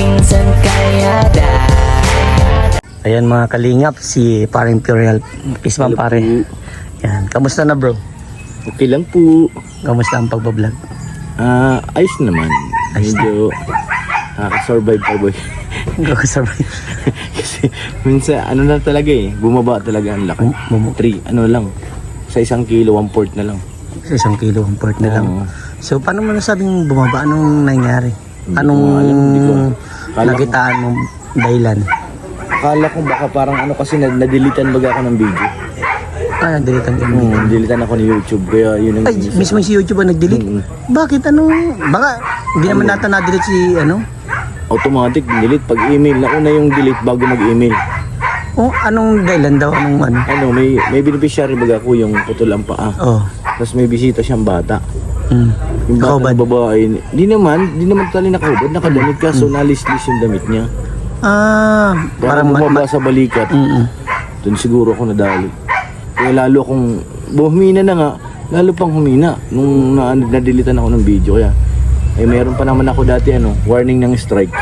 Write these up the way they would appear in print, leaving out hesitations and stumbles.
pinsan kaya Ayan mga kalingap, si paring Pure Peace man pare. Yan, kamusta na bro? Okay lang po. Kamusta ang pagbablog? Ayos naman. Ayos Medyo nakaka-survive pa boy. Kakasabay. Kasi minsan ano na talaga bumaba talaga ang laki. 3, ano lang. Sa 1 kilo, 1/4 na lang. Sa 1 kilo, 1/4 na lang. Oo. So paano mo nasabing bumaba? Anong nangyari? Hindi Anong ko alam, hindi ko. Kala ko- nakitaan mong dahilan? Akala ko baka parang ano kasi nadilitan baga ako ng video. Nagdilitan ka mo. Nadilitan ako ni YouTube kaya yun ang Ay, mismo si YouTube ang nag-delete? Bakit? Baka hindi naman nata na-delete si automatic delete pag email. Nauna yung delete bago mag-email. Anong dahilan daw? May beneficiary baga ko yung putol ang paa. Tapos may bisita siyang bata. Yung bata Nakahubad? na babae, di naman tali nakahubad, nakadamit ka, so nalis-lis yung damit niya. Parang bumaba sa balikat. Doon siguro ako nadali. Kaya lalo akong, humina na nga, lalo pang humina nung nadilitan ako ng video. Kaya, meron pa naman ako dati warning ng strike.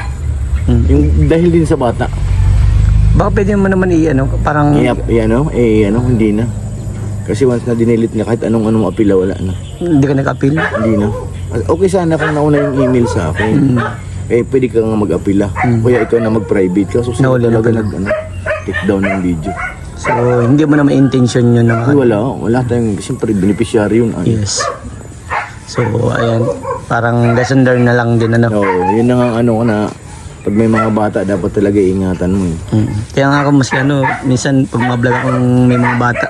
Yung dahil din sa bata. Baka pwede mo naman parang... Hindi na. Kasi once na dinilit niya, kahit anong apila, wala na. Hindi ka nag-appeal? Hindi na. Okay sana kung nauna yung email sa akin. Pwede ka nga mag-apila. Kaya ikaw na mag-private ka. So, sila talaga take down ng video. So, hindi mo naman intention yun naman? Wala tayong, siyempre, beneficiary yun. Yes. So, ayan. Parang lesson learned na lang din, Oo, yun na nga na pag may mga bata, dapat talaga ingatan mo. Kaya nga ako mas minsan pag mablog akong may mga bata,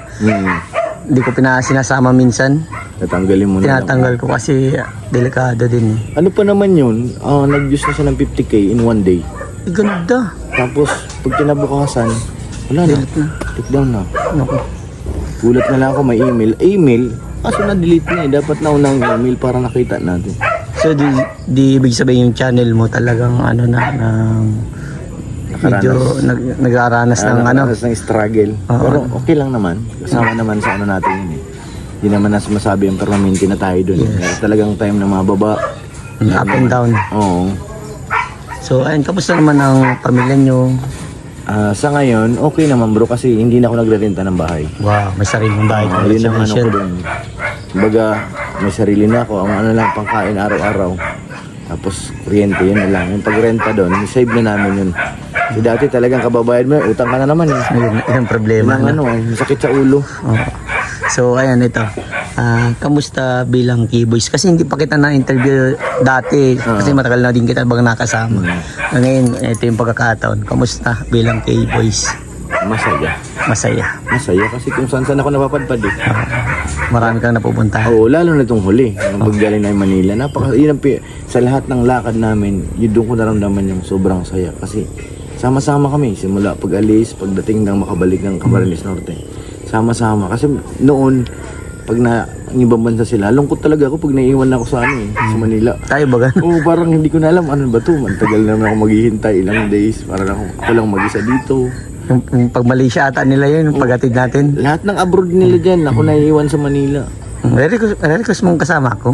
hindi ko sinasama minsan. Tatanggalin mo na. Tinatanggal ko kasi delikado din. Ano pa naman yun? Nag-use na siya ng 50k in 1 day. Ganda. Tapos, pag kinabukasan, wala na. Take down na. Gulat na lang ako, may email. Kaso na-delete na Dapat na unang email para nakita natin. So, di ibig sabihin yung channel mo talagang medyo nag-aaranas ng Nag-aaranas ng struggle. Pero okay lang naman. Kasama naman sa natin yun Hindi naman na masabi ang permanente na tayo dun. Yes. Talagang time na mababa. Up and down. Oo. So, ayun, kamusta naman ang pamilya nyo? Sa ngayon, okay naman bro kasi hindi na ako nagre-renta ng bahay. Wow, may sariling bahay ka. Yun ang ko dun. Kumbaga, may sarili na ako. Ang lang, pangkain araw-araw. Tapos, kuryente, yun na lang. Yung pagrenta doon, save na namin yun. Kasi dati talagang kababayad mo, utang ka na naman Ayun, yung problema. Sakit sa ulo. So, ayan, ito. Kamusta bilang K-Boys? Kasi hindi pa kita na-interview dati. Kasi matagal na din kita nakasama. Ngayon, ito yung pagkakataon. Kamusta bilang K-Boys? Masaya kasi kung saan ako napapadpad Marami kang napupunta. Oo, lalo na itong huli. Nung paggaling na yung Manila. Sa lahat ng lakad namin, yun doon ko naramdaman yung sobrang saya. Kasi sama-sama kami. Simula pag-alis, pagdating ng makabalik ng Camarines Norte. Sama-sama. Kasi noon, pag ang ibang bansa sila, lungkot talaga ako pag naiiwan ako sa sa Manila. Tayo ba gan? Oo, parang hindi ko na alam ano ba to. Mantagal naman ako maghihintay ilang days para ako lang mag-isa dito. Yung pag Malaysia ata nila yun, yung paghatid natin. Lahat ng abroad nila dyan, ako naiiwan sa Manila. Request mong kasama ako.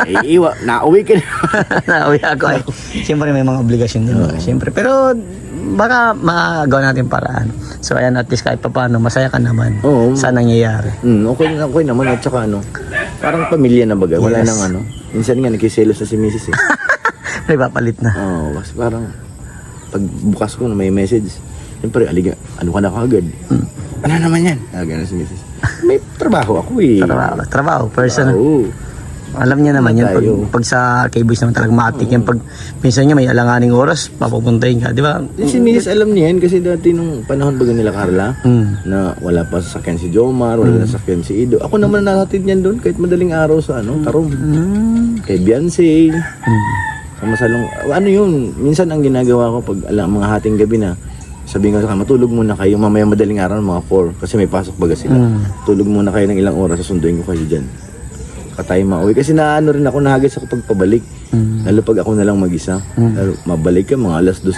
Ay, nauwi ka na. Nauwi ako. Siyempre may mga obligasyon din. Siyempre. Pero baka magawa natin paraan. So ayan, at least kahit pa paano, masaya ka naman sa nangyayari. Okay naman. At saka parang pamilya na baga. Wala nang Minsan nga nakiselos na si Mrs. May papalit na. Kasi parang pag bukas ko na may message, siyempre, ano ka na kagad? Ano naman yan? Gano'n si Mrs. May trabaho ako Trabaho, personal. Alam niya naman yan. Pag sa K-Boys naman talagang matik yan. Pag minsan niya may alanganing oras, papupuntahin ka, di ba? Si Mrs. alam niya yan kasi dati nung panahon baga nila Carla, na wala pa sasakyan si Jomar, wala na sasakyan si Ido. Ako naman nahatid niyan doon kahit madaling araw sa Tarom. Kay Beyonce. Minsan ang ginagawa ko pag mga hating gabi na, sabihin ko sa kanila, matulog muna kayo, mamaya madaling araw mga 4 kasi may pasok baga sila. Tulog muna kayo ng ilang oras, susunduin ko kayo dyan. Tayo mauwi kasi rin ako, nahagis ako pagpabalik. Lalo pag ako na lang mag-isa. Lalo mabalik ka mga alas 2.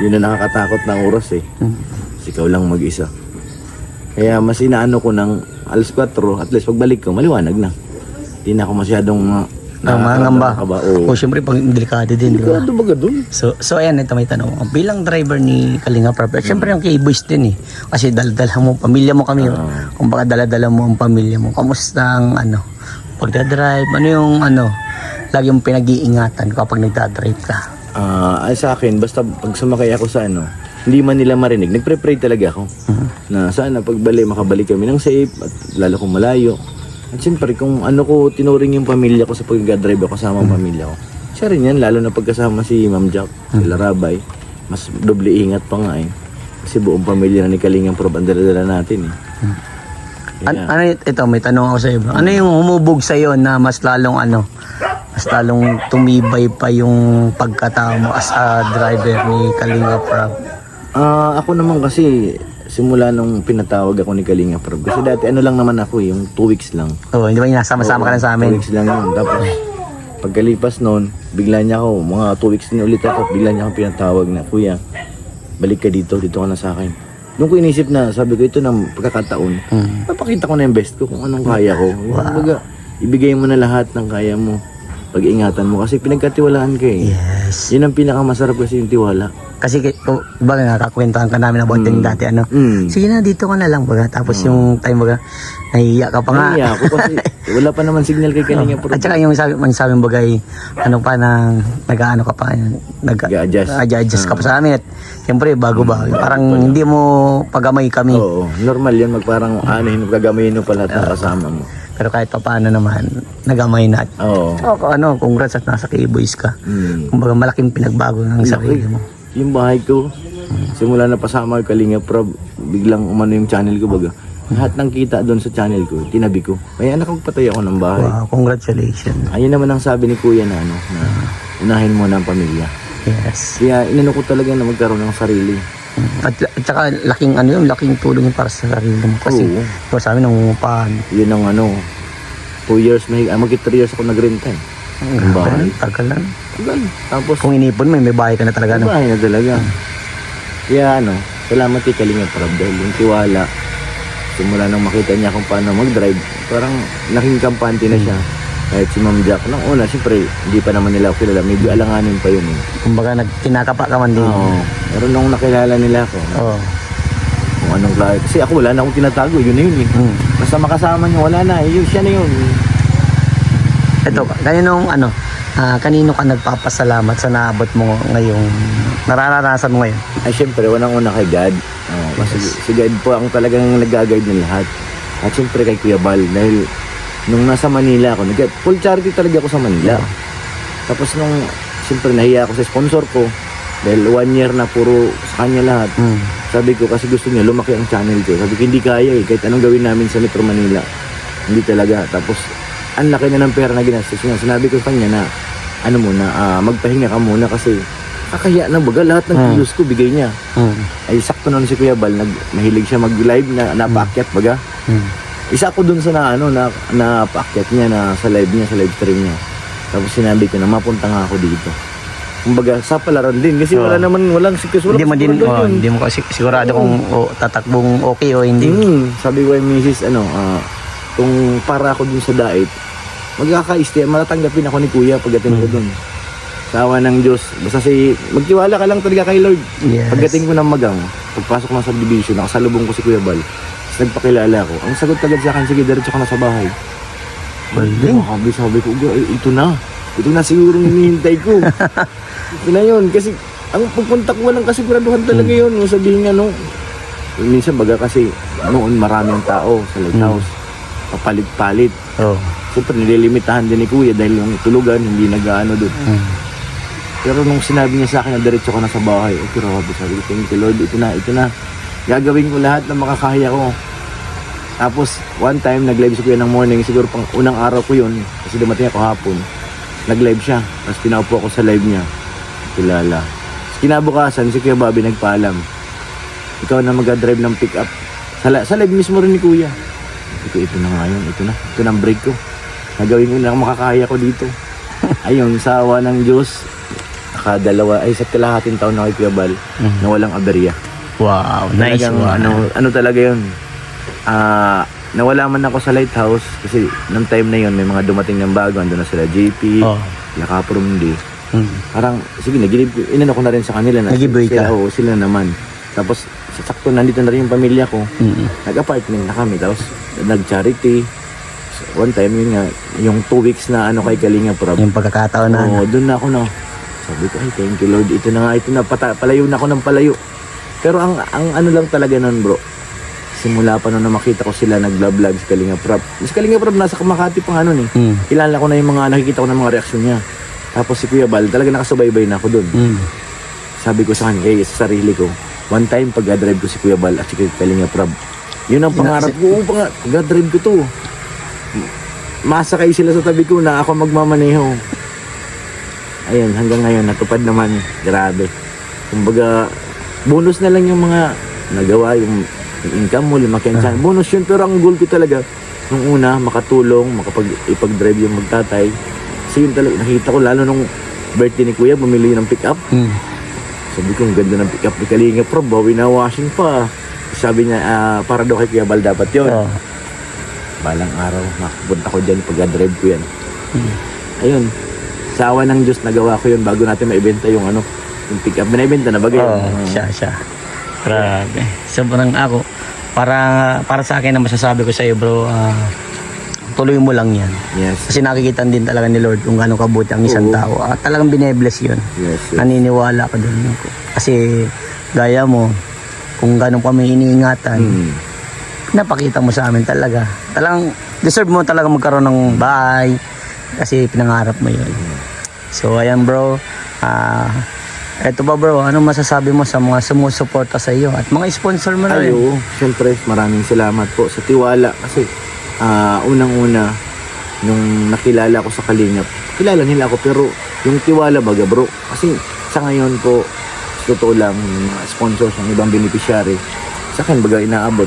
Yun na nakakatakot na oras Kasi ikaw lang mag-isa. Kaya mas inaano ko ng alas 4, at least pagbalik ko maliwanag na. Hindi na ako masyadong Mangamba. ka ba? Oo. O syempre pag delikado din, di ba? Delikado baga dun. So ayan, ito may tanong ako. Bilang driver ni Kalinga Prab, syempre yung K-Boys din eh. Kasi daladala mo, pamilya mo kami. Kung baka daladala mo ang pamilya mo. Kamusta ang pagdadrive? Ano yung lagi mong pinag-iingatan kapag nagdadrive ka? Ay sa akin, basta pag sumakay ako sa hindi man nila marinig, nagpre-pray talaga ako. Na sana pagbalik, makabalik kami ng safe, at lalo kung malayo. At siyempre, kung ko tinuring yung pamilya ko sa pag-drive ako kasama ang pamilya ko. Siya rin yan, lalo na pagkasama si Ma'am Jack, sila Rabay, mas doble ingat pa nga eh. Kasi buong pamilya na ni Kalingang Prab ang dala-dala natin eh. Ito, may tanong ako sa iyo. Ano yung humubog sa iyo na mas lalong tumibay pa yung pagkatao mo as a driver ni Kalinga Prab? Ako naman kasi, simula nung pinatawag ako ni Kalinga Prab. Kasi dati lang naman ako yung 2 weeks lang. Hindi ba yung nasama-sama ka lang sa 2 amin? weeks lang yun. Tapos, pagkalipas noon, bigla niya ako, mga 2 weeks din ulit ako, bigla niya ako pinatawag na, Kuya, balik ka dito ka na sa akin. Doon ko inisip na, sabi ko, ito na pagkakataon, papakita ko na yung best ko kung anong kaya ko. Kumbaga, ibigay mo na lahat ng kaya mo. Pag-ingatan mo kasi pinagkatiwalaan ka eh. Yes. Yun ang pinakamasarap kasi yung tiwala. Kasi baga nakakwentuhan ka namin about din dati sige na dito ka na lang baga tapos yung time baga nahihiya ka pa nga. Nahihiya ako kasi wala pa naman signal kay Kalinga Prab. At saka yung sabi bagay nag-ano ka pa nag-adjust ka pa sa amin at siyempre bago parang hindi mo pagamay kami. Oo, normal yan parang gagamayin mo pa lahat ng kasama mo. Pero kahit pa paano naman nagamay na. Oo. So congrats at nasa K-Boys ka. Kumbaga malaking pinagbago ng sarili mo. Yung bahay ko, simula na pasama yung Kalinga Prab, biglang umano yung channel ko baga. Lahat ng kita doon sa channel ko, tinabi ko. Kaya nakapagpatay ako ng bahay. Wow, congratulations. Ayun naman ang sabi ni Kuya na na unahin mo na ang pamilya. Yes. Kaya inano ko talaga na magkaroon ng sarili. At saka laking laking tulong yung para sa sarili mo. Kasi sa amin nangungupahan. Yun ang 2 years, magit 3 years ako nagrenta eh. Ang bahay. Tagal lang. Tagal. Tapos, Kung inipon mo, may bahay ka na talaga. may bahay na talaga. Kaya salamat kay Kalinga Prab dahil yung tiwala, simula nang makita niya kung paano mag-drive, parang naging kampante na siya. Kahit si Ma'am Jack, nung una, siyempre, hindi pa naman nila ako kilala. Medyo alanganin pa yun eh. Kumbaga, kinakapa ka man din. Oo. Pero nung nakilala nila ako, kung anong klase. Kasi ako wala na akong tinatago, yun na yun eh. Basta makasama niya, wala na. Yun, siya na yun. Ito, kanino ka nagpapasalamat sa naabot mo ngayong, nararanasan mo ngayon? Ay, siyempre, unang-una kay God. Kasi si God po ang talagang nag-guide ng lahat. At siyempre kay Kuya Bal, dahil nung nasa Manila ako, full charity talaga ako sa Manila. Tapos nung, siyempre nahiya ako sa sponsor ko, dahil 1 year na puro sa kanya lahat. Sabi ko, kasi gusto niya, lumaki ang channel ko. Sabi ko, hindi kaya eh, kahit anong gawin namin sa Metro Manila. Hindi talaga. Tapos, ang laki na ng pera na ginastos niya. Sinabi ko sa kanya na, magpahinga ka muna kasi kakaya na baga, lahat ng kilos ko bigay niya. Ay, sakto nun si Kuya Bal, mahilig siya mag-live na napaakyat baga. Isa ako dun sa napaakyat niya na sa live niya, sa live stream niya. Tapos sinabi ko na mapunta nga ako dito. Kumbaga sa palaran din kasi walang sikus, Hindi mo kasi sigurado kung tatakbong okay o hindi. Sabi ko kay Mrs. Kung para ako dun sa diet, matatanggapin ako ni Kuya pagdating ko dun. Sa awa ng Diyos. Basta magtiwala ka lang talaga kay Lord. Yes. Pagdating ko ng Magang, pagpasok ko ng subdivision, nakasalubong ko si Kuya Bal. Tapos nagpakilala ko. Ang sagot agad sa akin, sige, diretso ka na sa bahay. Sabi ko, ito na. Ito na siguro hinihintay ko. Ito na yun. Kasi ang pagpunta ko walang kasiguraduhan talaga yun. Sabihin nga, minsan baga kasi noon marami ang tao sa lighthouse. Papalit-palit. Siyempre nililimitahan din ni Kuya dahil yung tulugan hindi nag-ano doon. Pero nung sinabi niya sa akin na diretso ka na sa bahay, grabe, sabi ko, thank you Lord, ito na. Gagawin ko lahat ng makakaya ko. Tapos one time nag-live si Kuya ng morning, siguro pang unang araw ko yun, kasi dumating ako hapon. Nag-live siya, tapos pinaupo ako sa live niya. Kilala. Tapos kinabukasan, si Kuya Bobby nagpaalam. Ikaw na mag-drive ng pick-up. Sa live mismo rin ni Kuya. Ito na nga yun, ito na ang break ko. Nagawin ko na makakaya ko dito. Ayun, sa awa ng Diyos, sa kalahating taon na kay Kuya Bal, na walang aberya. Wow, nice Talagang, one. ano talaga yun? nawala man ako sa lighthouse, kasi nung time na yon may mga dumating ng bago, andun na sila JP, Oh. Yakaprundi. Mm. Parang, sige, inano ko na rin sa kanila na Nag-give-way ka? Oo, sila naman. Tapos, sakto, nandito na rin yung pamilya ko. Mm. Nag-apartment na kami, tapos nag-charity. So, one time, yun nga, yung 2 weeks na ano kay Kalinga Prab. Yung pagkakataon na. Oo, doon na ako na. Sabi ko, ay, thank you Lord. Ito na nga, palayo na ako ng palayo. Pero ang ano lang talaga nun, bro. Simula pa nung makita ko sila nag-vlog si Kalinga Prab. Si Kalinga Prab nasa Makati pang ano ni. Kilala ko na yung mga nakikita ko ng mga reaksyon niya. Tapos si Kuya Bal, talaga nakasubaybay na ako doon. Sabi ko sa kanya, sa sarili ko, one time pag-drive ko si Kuya Bal at si Kalinga Prab. Yun ang pangarap ko. Oo, pag-drive ko to. Masakay sila sa tabi ko na ako magmamaneho. Ayun, hanggang ngayon, natupad naman. Grabe. Kumbaga, bonus na lang yung mga nagawa, yung income mo, lumaki ang channel. Bonus yun, pero ang goal ko talaga, nung una, makatulong, ipag-drive yung magtatay. Kasi yun talaga, nakita ko, lalo nung birthday ni Kuya, bumili ng pick-up. Sabi ko, ang ganda ng pick-up ni Kalinga Prab, washing pa. Sabi niya, para daw kay Kuya Bal dapat yun. Balang araw, makapunta ko dyan, pag-drive ko yan. Ayun, sa awa ng Diyos, nagawa ko yun bago natin maibenta yung ano, yung pick-up. Binaibenta na bagay. Siya. Grabe. Sobrang ako, para sa akin na masasabi ko sa iyo, bro, tuloy mo lang yan. Yes. Kasi nakikita din talaga ni Lord kung gaano kabuti ang isang Oo. tao. Talagang binebless yun. Yes. Naniniwala ko doon. Kasi gaya mo, kung gaano kami iniingatan, napakita mo sa amin talaga. Talagang deserve mo talaga magkaroon ng bahay kasi pinangarap mo yun. So ayan bro, eto ba bro, ano masasabi mo sa mga sumusuporta sa iyo at mga sponsor mo na rin? Ayo, siyempre maraming salamat po sa tiwala kasi unang-una nung nakilala ko sa Kalingap, kilala nila ako pero yung tiwala baga bro, kasi sa ngayon po totoo lang yung mga sponsors ng ibang beneficiary sa akin baga inaabot.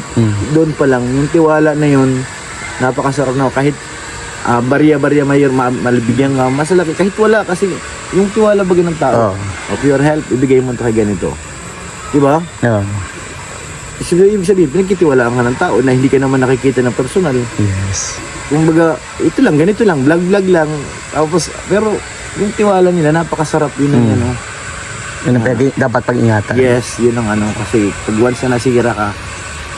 Doon pa lang yung tiwala na yun, napakasarap na kahit barya-barya mayor malibigyan nga masalaki kahit wala kasi yung tiwala baga ng tao. Of your help, ibigay mo ito kay ganito. Diba? Ibig sabihin, pinagkitiwalaan ka ng tao na hindi ka naman nakikita ng personal. Yes. Kumbaga, ito lang, ganito lang, vlog lang. Tapos, pero yung tiwala nila, napakasarap yun ang ano. Yun ang dapat pag-ingatan. Yes, yun ang ano. Kasi pag once na nasira ka,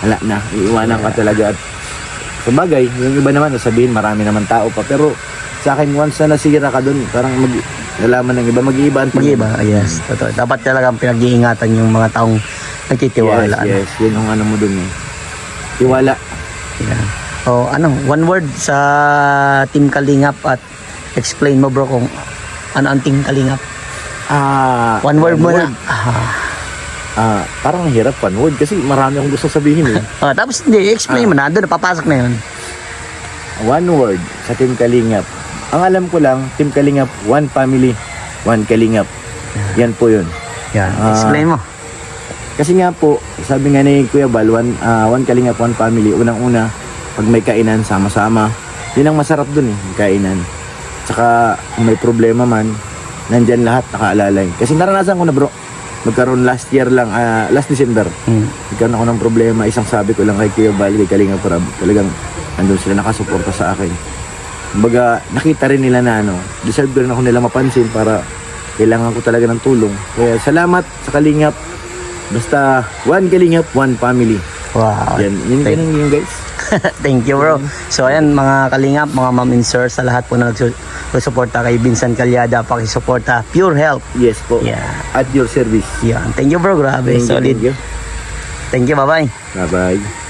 wala na, iiwanan ka talaga. At sabagay, yung iba naman, sabihin marami naman tao pa. Pero sa akin, once na nasira ka dun, parang nalaman ng iba, mag-iibaan pa. Mag-iiba, yes. Totoo. Dapat talagang pinag-iingatan yung mga taong nagtitiwala. Yes, yun ang ano mo dun eh. Tiwala. Yeah. O one word sa Team Kalingap at explain mo bro kung ano ang Team Kalingap. One word mo na. Parang hirap one word kasi marami akong gusto sabihin eh. Tapos hindi, explain mo na. Doon, papasok na yun. One word sa Team Kalingap. Ang alam ko lang, Team Kalingap, one family, one Kalingap. Yan po yun. Yan, explain mo. Kasi nga po, sabi nga ni Kuya Bal, one Kalingap, one family. Unang-una, pag may kainan, sama-sama. Yun ang masarap dun eh, kainan. Tsaka, kung may problema man, nandyan lahat, nakaalalay. Kasi naranasan ko na bro, magkaroon last year lang, last December. Nagkaroon ako ng problema, isang sabi ko lang kay Kuya Bal, kay Kalinga Prab, talagang andun sila nakasuporta sa akin. Kumbaga, nakita rin nila na deserve ko rin ako nila mapansin para kailangan ko talaga ng tulong. Kaya salamat sa Kalingap. Basta, one Kalingap, one family. Wow. Yan yun guys. Thank you bro. So ayan mga Kalingap, mga ma'am and sir, sa lahat po na nagsusuporta kay Vincent Calyada, pakisuporta Pure Health. Yes po. Yeah. At your service. Yan. Thank you bro, grabe. Solid. Thank you. Thank you, bye-bye. Bye-bye.